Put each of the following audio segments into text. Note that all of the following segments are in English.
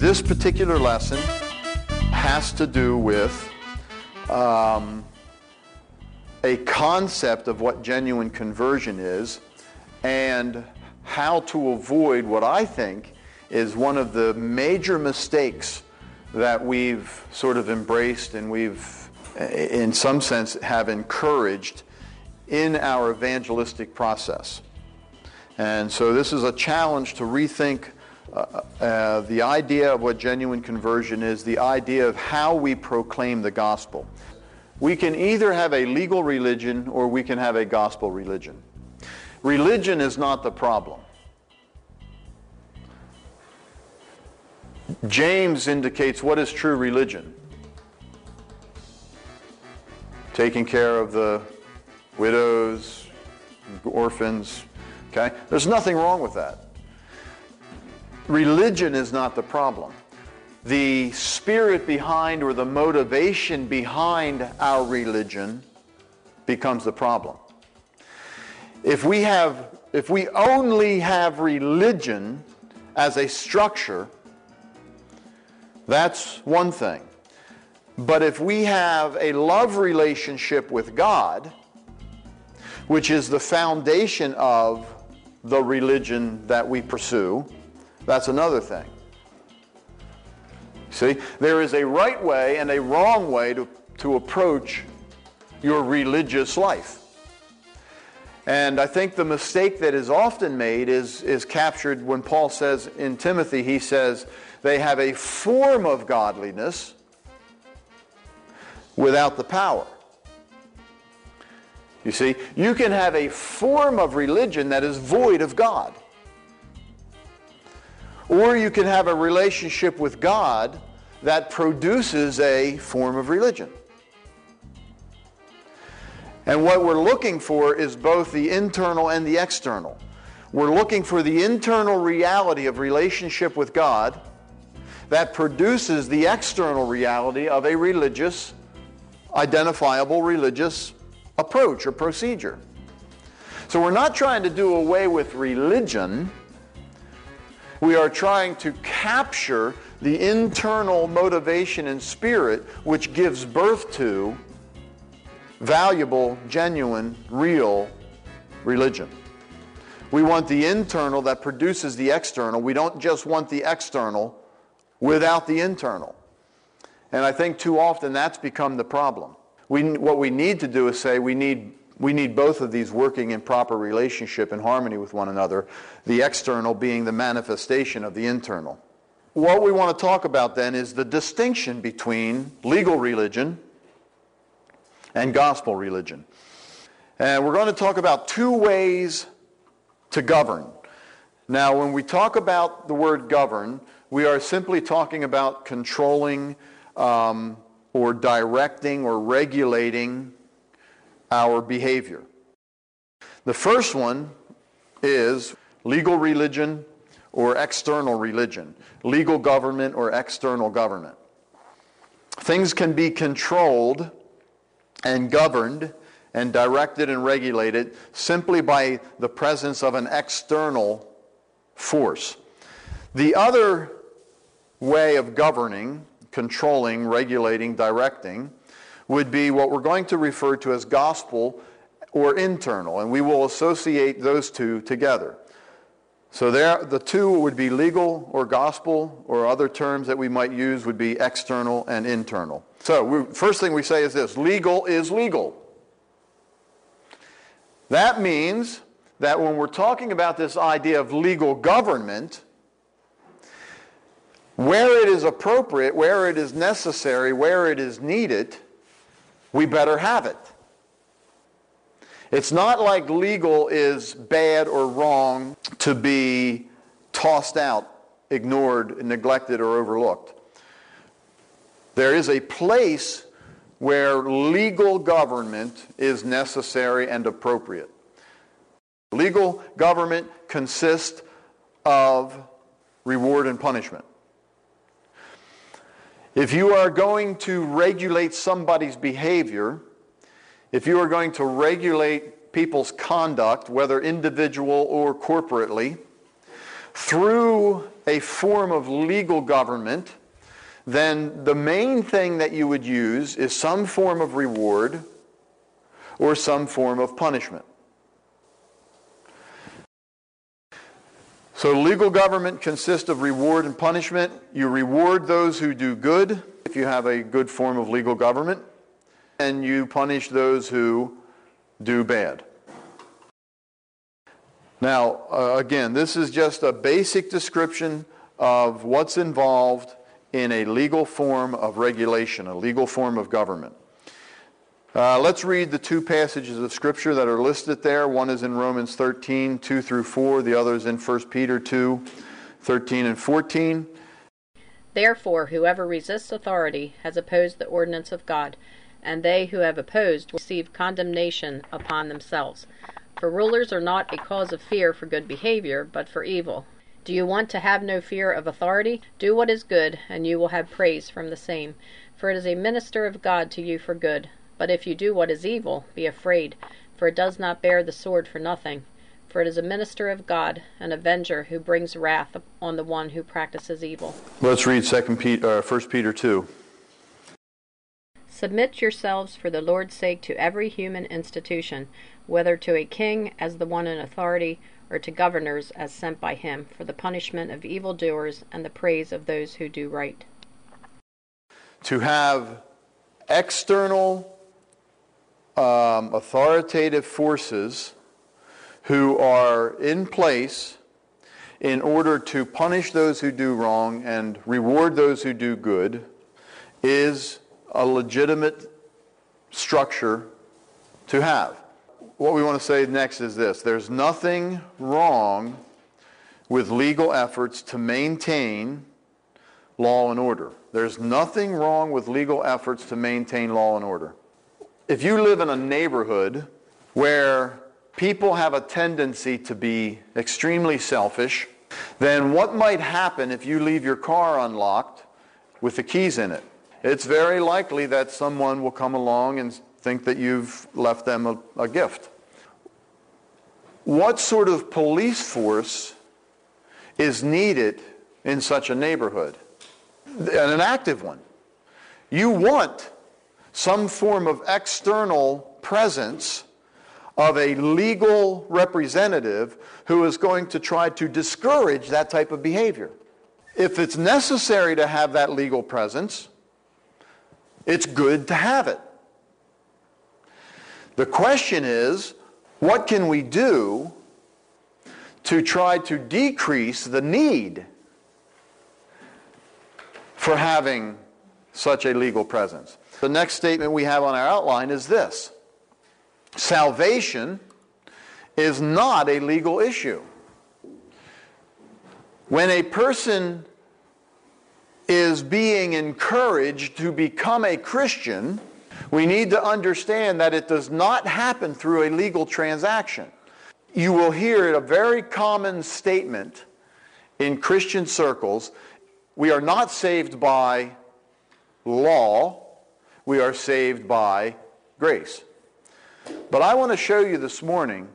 This particular lesson has to do with a concept of what genuine conversion is and how to avoid what I think is one of the major mistakes that we've sort of embraced and we've, in some sense, have encouraged in our evangelistic process. And so this is a challenge to rethink the idea of what genuine conversion is, the idea of how we proclaim the gospel. We can either have a legal religion or we can have a gospel religion. Religion is not the problem. James indicates what is true religion. Taking care of the widows, orphans, okay? There's nothing wrong with that. Religion is not the problem. The spirit behind or the motivation behind our religion becomes the problem. If we only have religion as a structure, that's one thing. But if we have a love relationship with God, which is the foundation of the religion that we pursue, that's another thing. See, there is a right way and a wrong way to approach your religious life. And I think the mistake that is often made is captured when Paul says in Timothy, he says, they have a form of godliness without the power. You see, you can have a form of religion that is void of God. Or you can have a relationship with God that produces a form of religion. And what we're looking for is both the internal and the external. We're looking for the internal reality of relationship with God that produces the external reality of a religious, identifiable religious approach or procedure. So we're not trying to do away with religion. We are trying to capture the internal motivation and spirit which gives birth to valuable, genuine, real religion. We want the internal that produces the external. We don't just want the external without the internal. And I think too often that's become the problem. What we need to do is say we need both of these working in proper relationship and harmony with one another, the external being the manifestation of the internal. What we want to talk about then is the distinction between legal religion and gospel religion. And we're going to talk about two ways to govern. Now, when we talk about the word govern, we are simply talking about controlling or directing or regulating our behavior. The first one is legal religion or external religion, legal government or external government. Things can be controlled and governed and directed and regulated simply by the presence of an external force. The other way of governing, controlling, regulating, directing would be what we're going to refer to as gospel or internal, and we will associate those two together. So the two would be legal or gospel, or other terms that we might use would be external and internal. So first thing we say is this: legal is legal. That means that when we're talking about this idea of legal government, where it is appropriate, where it is necessary, where it is needed, we better have it. It's not like legal is bad or wrong to be tossed out, ignored, neglected, or overlooked. There is a place where legal government is necessary and appropriate. Legal government consists of reward and punishment. If you are going to regulate somebody's behavior, if you are going to regulate people's conduct, whether individual or corporately, through a form of legal government, then the main thing that you would use is some form of reward or some form of punishment. So legal government consists of reward and punishment. You reward those who do good, if you have a good form of legal government, and you punish those who do bad. Now, again, this is just a basic description of what's involved in a legal form of regulation, a legal form of government. Let's read the two passages of Scripture that are listed there. One is in Romans 13, 2 through 4. The other is in 1 Peter 2, 13 and 14. Therefore, whoever resists authority has opposed the ordinance of God, and they who have opposed receive condemnation upon themselves. For rulers are not a cause of fear for good behavior, but for evil. Do you want to have no fear of authority? Do what is good, and you will have praise from the same. For it is a minister of God to you for good. But if you do what is evil, be afraid, for it does not bear the sword for nothing. For it is a minister of God, an avenger who brings wrath on the one who practices evil. Let's read 1 Peter 2. Submit yourselves for the Lord's sake to every human institution, whether to a king as the one in authority, or to governors as sent by him, for the punishment of evildoers and the praise of those who do right. To have external authoritative forces who are in place in order to punish those who do wrong and reward those who do good is a legitimate structure to have. What we want to say next is this: there's nothing wrong with legal efforts to maintain law and order. There's nothing wrong with legal efforts to maintain law and order. If you live in a neighborhood where people have a tendency to be extremely selfish, then what might happen if you leave your car unlocked with the keys in it? It's very likely that someone will come along and think that you've left them a gift. What sort of police force is needed in such a neighborhood? An active one. You want some form of external presence of a legal representative who is going to try to discourage that type of behavior. If it's necessary to have that legal presence, it's good to have it. The question is, what can we do to try to decrease the need for having such a legal presence? The next statement we have on our outline is this: salvation is not a legal issue. When a person is being encouraged to become a Christian, we need to understand that it does not happen through a legal transaction. You will hear a very common statement in Christian circles: we are not saved by law, we are saved by grace. But I want to show you this morning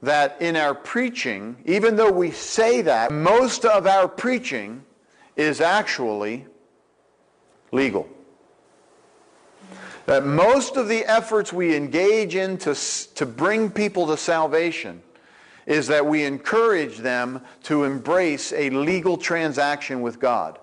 that in our preaching, even though we say that, most of our preaching is actually legal. That most of the efforts we engage in to bring people to salvation is that we encourage them to embrace a legal transaction with God.